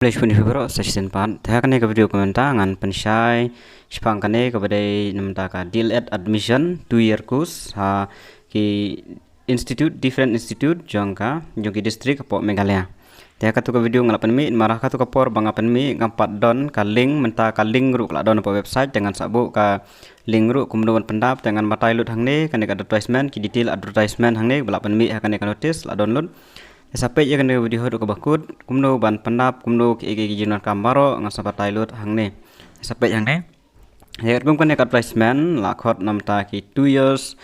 Boleh pun dibero session pan. Tanya kan ke video komentar ngan pensai sepang kan ke pada nampak deal at admission 2 year course ki different institute jangka jangki distrik pok Meghalaya. Tanya kan tu ke video ngalapan mi marah kan tu ke por bangapan mi ngampat don ka link menta ka link ru la don po website dengan sabuk ka link ru kemudian pendap dengan matai lut hang ni kan ke advertisement ki detail advertisement hang ni belapan mi kan ke notice la download. Sampai ya kena video tu kebakut, kumno ban pendap, kumno ki jinan kambaro ngan sabat tailut hang ne. Sampai yang ne. Ya kum kan advertisement lakhot namta ki 2 years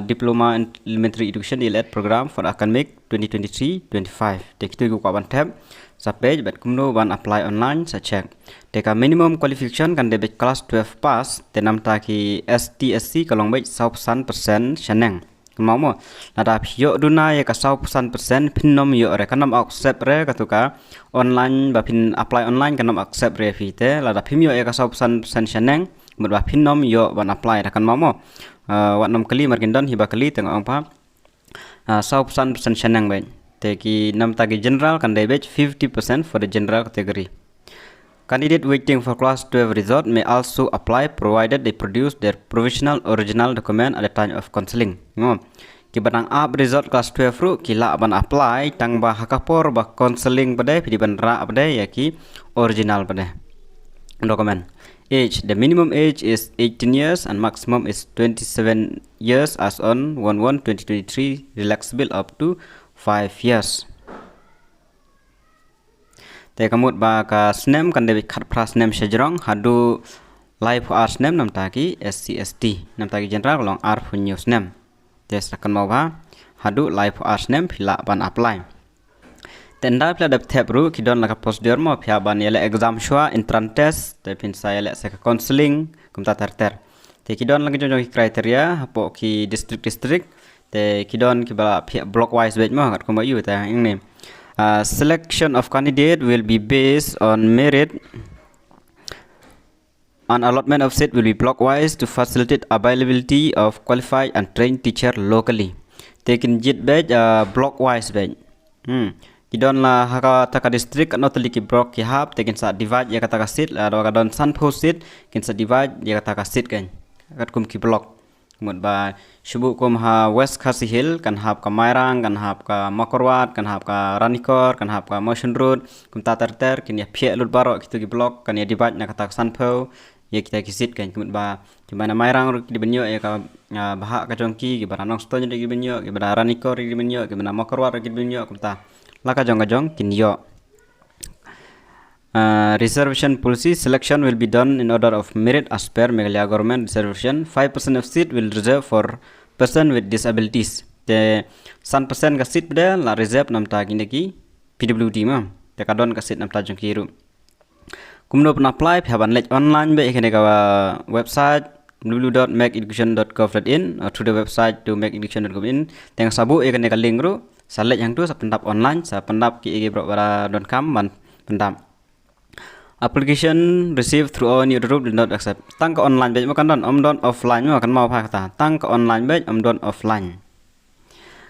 diploma in elementary education DLED program for academic 2023-25. Tek tu ku ban tab. Sampai bat kumno ban apply online sa check. Teka minimum qualification kan debit class 12 pass te namta ki STSC kalong baik 100% shaneng. Mau nada pio duna ya ka 100% pinnom yo re kanam accept re katuka online ba pin apply online kanam accept re fite lada pimyo ya ka 100% shaneng ba pinnom yo ban apply ra kan mau wat nom kali margindon hiba kali teng ong pa 100% shaneng bain te ki nam tagi general kan debit 50% for the general category. Candidate waiting for class 12 result may also apply provided they produce their provisional original document at the time of counseling. Ki batang up result class 12 ru kila ban apply tang ba hakapor ba counseling pada pidi ban ra pada ya ki original pada document. Age, the minimum age is 18 years and maximum is 27 years as on 1/1/2023, relaxable up to 5 years. Te kamut ba ka snem kan debi khat pras nem sejrong hadu live art snem nam taki SCST nam taki general long art for news nem tes akan mau ba hadu live art snem pila ban apply tenda pila dap tab ru kidon laka procedure mo pia ban yele exam shwa entrance test te pin sa yele seka counseling kumta terter te kidon lagi jong kriteria hapo ki district te kidon ki bala pia block wise bet mo kat ko yu ta ini. Selection of candidate will be based on merit. An allotment of seat will be blockwise to facilitate availability of qualified and trained teacher locally. Taken jit batch blockwise batch. Kidon la haka taka district not liki block ki hab taken sa divide ya kata seat la do kadon san post seat kin sa divide ya kata seat kan. Kat kum ki block. Kemudian ba shubu kum ha West Khasi Hill kan hab ka Mairang kan hab ka Makorwat kan hab ka Ranikor kan hab ka Motion Road kum ta ter kin ya phie lut baro kitu ki block kan ya dibat na kata Sanpo ya kita kisit kan kemudian ba di mana Mairang di benyo ya ka bahak ka jongki ki baranong stone di benyo ki bara Ranikor di benyo ki bana Makorwat di benyo kum ta la ka jong kin yo. Reservation policy selection will be done in order of merit as per Meghalaya government reservation. 5% of seat will reserve for person with disabilities. The 100% ka seat beda la reserve nam ta kini ki PWD ma. Te kadon ka seat nam ta jong kiru. Kumno pen apply phaban lek online be kene ka website www.makeeducation.gov.in or through the website to makeeducation.gov.in. Teng sabu e kene ka link ru salek yang tu sa pendap online sa pendap ki ege bro.com man pendap. Application received through our new group did not accept. Tang ke online batch makan don don offline makan mau apa kata. Tang ke online batch don offline.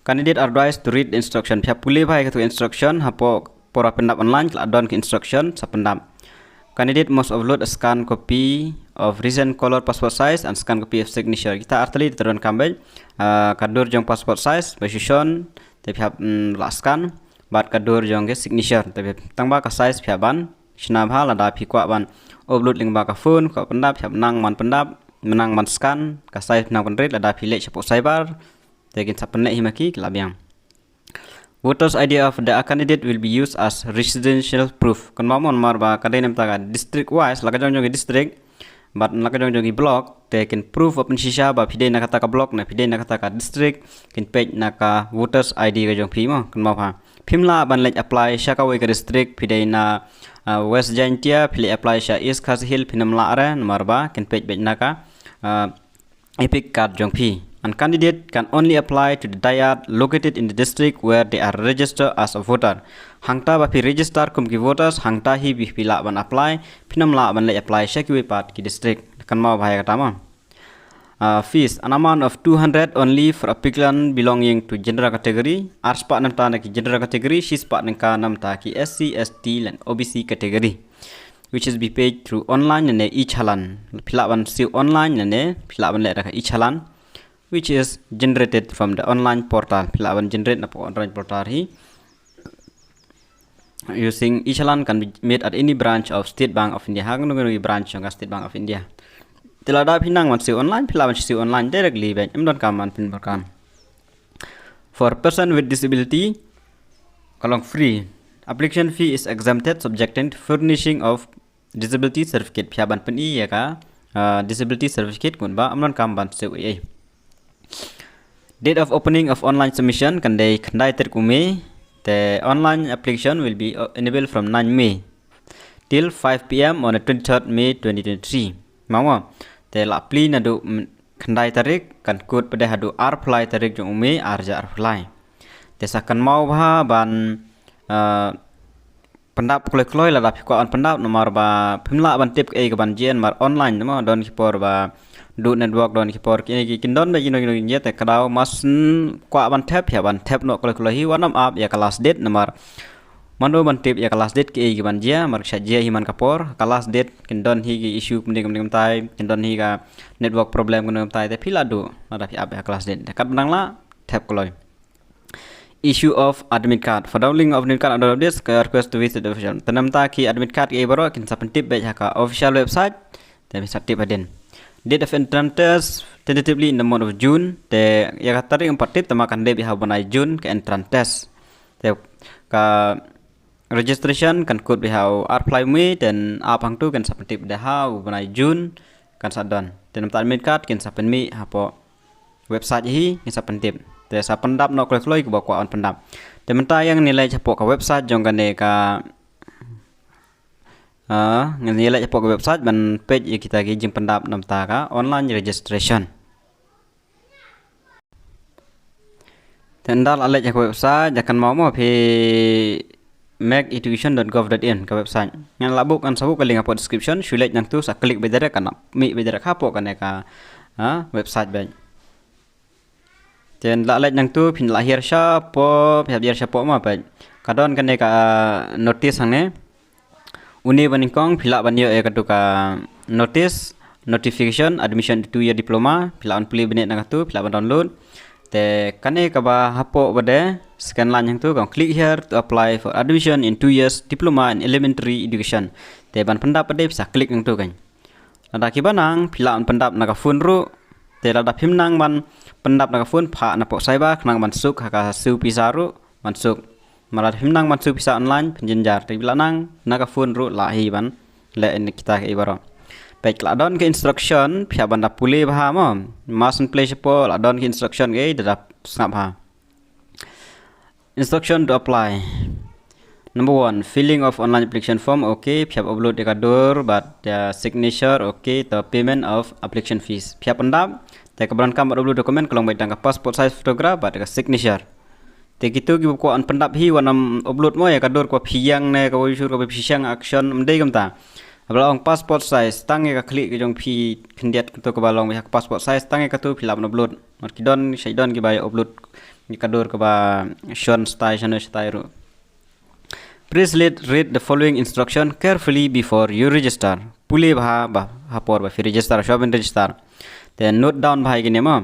Candidate are advised to read the instruction. Pihak pulih baik ke instruction hapo pora pendap online kelak don ke instruction sa pendap. Candidate must upload a scan copy of recent color passport size and scan copy of signature. Kita artali turun kambej kadur jong passport size position tapi pihak scan bat kadur jong ke signature tapi tang ba ka size pihak ban Sina bhala da pi kwa ban upload link ba ka phone ko pendap siap menang man scan ka size nang penrit la da pi lek chapo cyber tekin sapenek himaki labiang. Voters ID of the candidate will be used as residential proof. Kon mamon mar ba kadai nem ta district wise la ka jong district but la ka jong block tekin proof of shisha ba pidai na kata ka block na pidai na kata ka district kin page na ka voters ID ka jong pi mo kon ma pa phimla ban lek apply sha ka we ka district pidai na West Jaintia pilih apply sha East Khasi Hill pinam laare marba ken page naka epic card jong pi. And candidate can only apply to the dayat located in the district where they are registered as a voter. Hangta ba pi register kum ki voters hangta hi bi pila ban apply pinam la ban le apply sha ki part ki district kan mau bahaya kata ma. fees an amount of 200 only for applicant belonging to general category arspa nam ta ki general category shispa ka nam ta ki SC ST and OBC category which is be paid through online and each halan philaban siu online and philaban le ka each halan which is generated from the online portal philaban generate na online portal hi using each halan can be made at any branch of State Bank of India hang no branch of State Bank of India tilada pinang man siu online philaban siu online directly ben don kaman pin program for person with disability kalong free application fee is exempted subjected to furnishing of disability certificate phiaban pen I ya ka disability certificate kun ba amnon kam ban seu ai date of opening of online submission kandai ter kume the online application will be enabled from 9 May till 5 p.m. on the 23rd May 2023 mawa te la apply na do kandai tarik kan kod pada hadu apply tarik jong ume arja apply te sakan mau ba ban pendap kloi la dapat kuan pendap nomor ba pimla ban tip ke ban jen mar online mo don kipor ba do network don kipor ki kindon ba jino ye te kadau mas kwa ban tap ya ban tap no kloi hi wanam up ya kelas date nomor mando ban tip ya kelas date ke ban jia mar saja himan kapor kelas date kindon hi ki issue mending tai kindon hi ka network problem kun tai te pila do la dapat up ya kelas date kat benang la tap kloi issue of admit card for downloading of admit card under this request to visit the official tanam ta ki admit card ke baro kin sapen tip baik ka official website te bisa tip aden date of entrance test tentatively in the month of June te ya tarik 4 tip tamakan date ha banai June ke entrance test te ka registration kan kod bi ha apply me dan apang tu kan sapen tip dah ha banai June kan sadon tanam ta admit card kin sapen mi ha po website hi kin sapen tip te sa pendap no kloi ke bakwa on pendap te menta yang nilai capok ke website jong kan ka nilai capok ke website ban page kita gi jing pendap nam ta ka online registration tendal alek ke website akan mau pe makeeducation.gov.in ke website ngan labuk kan sabuk ke link apa description sulit nang tu sa klik bedara kan mi bedara kapok kan ka website ban jen la nang tu pin lahir sha po biar sha po ma pa kadon kan ka notice hangne uni banikong phila banyo e katu ka notice notification admission 2-year diploma phila on play benet nang tu phila download te kane ka ba hapo bade scan lan yang tu kong click here to apply for admission in 2 years diploma in elementary education te ban pendap ade bisa klik nang tu kan ada ki banang phila on pendap naga phone ru te lada phim nang ban pendap na phone pha na po saiba knang mansuk ka su pisaru mansuk malat phim nang mansuk pisa online penjenjar te bilanang na phone ru lahi ban le kita ke ibaro baik la don ke instruction phia banda pule bha mo masun play po la don ke instruction ge da snap ha instruction to apply number 1 filling of online application form okay phia upload dekador but signature okay the payment of application fees phia pendap te keberan kam upload dokumen kalau baik tangka passport size photograph bat ka signature te gitu ki ko an pendap hi wanam upload mo ya kador ko phiang ne ko usul ko phiang action mdei gamta abalong passport size tangi ka klik ke jong phi khendiat to ko balong ya passport size tangi ka tu philap upload mar kidon saidon ki bay upload ni kador ko ba shon style ru please read the following instruction carefully before you register pule ba hapor ba fi register shoben register then note down bhai gini ma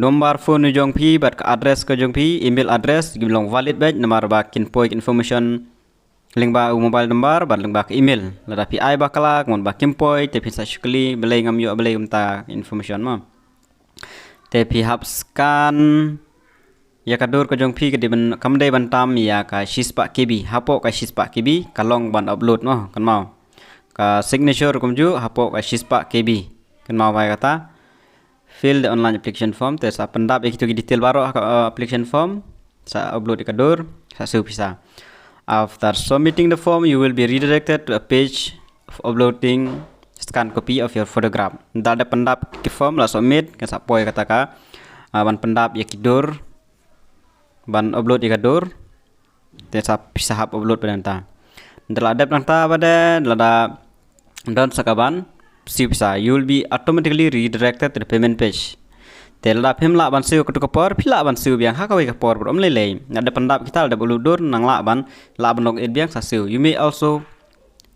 number phone jong phi bat address ko jong phi email address gimlong valid batch number ba kin point information link ba mobile number bat link ba email lada pi ai ba kala ngon ba kim point te phi sakli belai ngam yo belai ta information ma te phi hap scan ya kador ko jong phi ke de ban kam dei ban tam ya ka shispa kb hapo ka shispa kb kalong ban upload no kan mau ka signature kum ju hapo ka shispa kb kan mau ba kata fill the online application form te sa pendap itu detail baru application form sa upload kador sa su bisa after submitting the form you will be redirected to a page of uploading scan copy of your photograph dal da pendap ki form la submit kan sa poi kata ka ban pendap ya kidor ban upload kador te sa bisa upload pada ta ndala adap nang ta pada lada don sakaban siu bisa, you will be automatically redirected to the payment page. Tela phim la ban siu kutu kapor phila ban siu biang hakawai kapor brom lele. Ada pendap kita ada buludur nang la ban login biang sa siu. You may also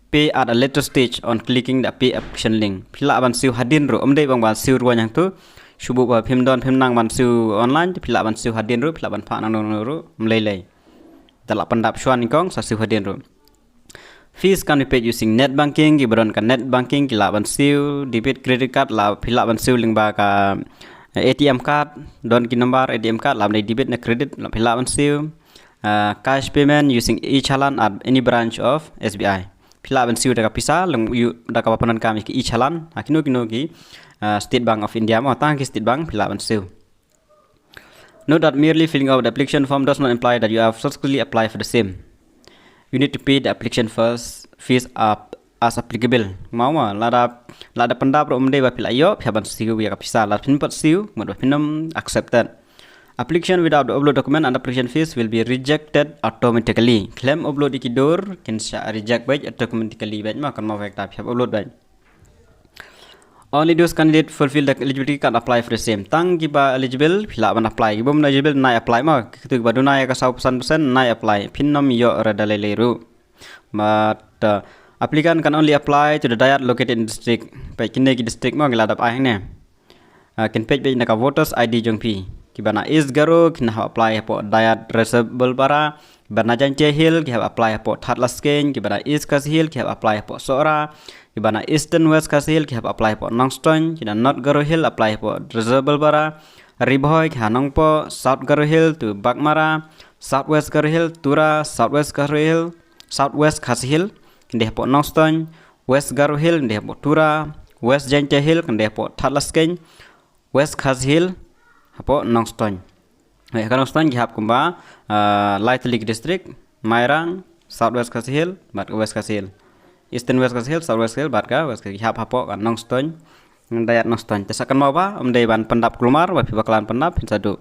pay at a later stage on clicking the pay application link. Phila ban siu hadin ro omdei bang ban siu ruan yang tu subuh ba phim don phim nang ban siu online phila ban siu hadin ro phila ban pha nang ro lele. Tela pendap suan kong sa siu hadin ro. Fees can be paid using net banking, gibaron kan net banking kila ban siu, debit credit card la phila ban siu ling ba ka ATM card, don ki number ATM card lam debit na credit lam phila ban siu. Cash payment using e-challan at any branch of SBI. Phila ban siu daga pisa lang yu daga papanan kami ki e-challan kino ki State Bank of India ma tang ki State Bank phila ban siu. Note that merely filling out the application form does not imply that you have successfully applied for the same. You need to pay the application fees up as applicable. Mau lada pendap ro umde ba pila yo phaban siu ya kapisa la pin pat siu mod ba pinam accepted. Application without the upload document and application fees will be rejected automatically. Claim upload ikidor can reject by automatically ba ma kan ma vekta phab upload ba. Only those candidates fulfill the eligibility can apply for the same. Tang kiba eligible pila ban apply. Kiba mun eligible nai apply ma kitu kiba dunai ka 100% nai apply. Pinnom yo radale leru. But applicant can only apply to the diet located in district. Pai kine ki district ma ngiladap ai ne. Can page na ka voters ID jong pi. Kiba na is garo kina apply po diet reservable para. Kiba na jance hill ki apply po thatlas king. Kiba na is kas hill ki apply po sora. Kiba na eastern west kas hill ki apply po Nongstoin. Kiba north garo hill apply po reservable para. Riboy ki hanong po south garo hill to Bagmara. Southwest garo hill Tura. Southwest garo hill Southwest kas hill. Kende po Nongstoin, West Garo Hill, kende po Tura, West Jante Hill, kende po Thatlasken, West Khas Hill, po Nongstoin. Nongstoin gihap kumba Light Lake District, Mairang, Southwest Khas Hill, bat West Khas Hill, Eastern West Khas Hill, Southwest Hill, bat ka West gihap po kan Nongstoin, dayat Nongstoin. Tesakan mau ba umdai ban pendap kelumar, ba bakalan pendap sadu.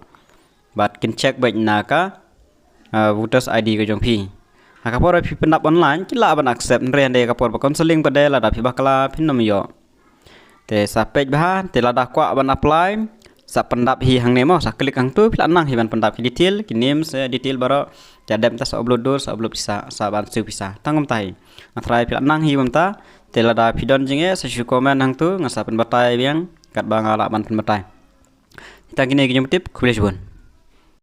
Bat kin check baik naka voters ID ko jong pi. Kapor pi pendap online kila ban accept rende kapor ba counseling pada la da pi bakala pinnom yo. Te sa page bah te la da kwa ban apply sa pendap hi hang nemo sa klik hang tu pila nang hi ban pendap hi detail ki name se detail baro jadam ta sa upload sa upload bisa sa ban su bisa tangam tai. Atrai pila nang hi bamta te la da pi don jinge sa shu comment hang tu ngasa pen batai biang kat bangala ban pen batai. Kita gini tip kulis bun.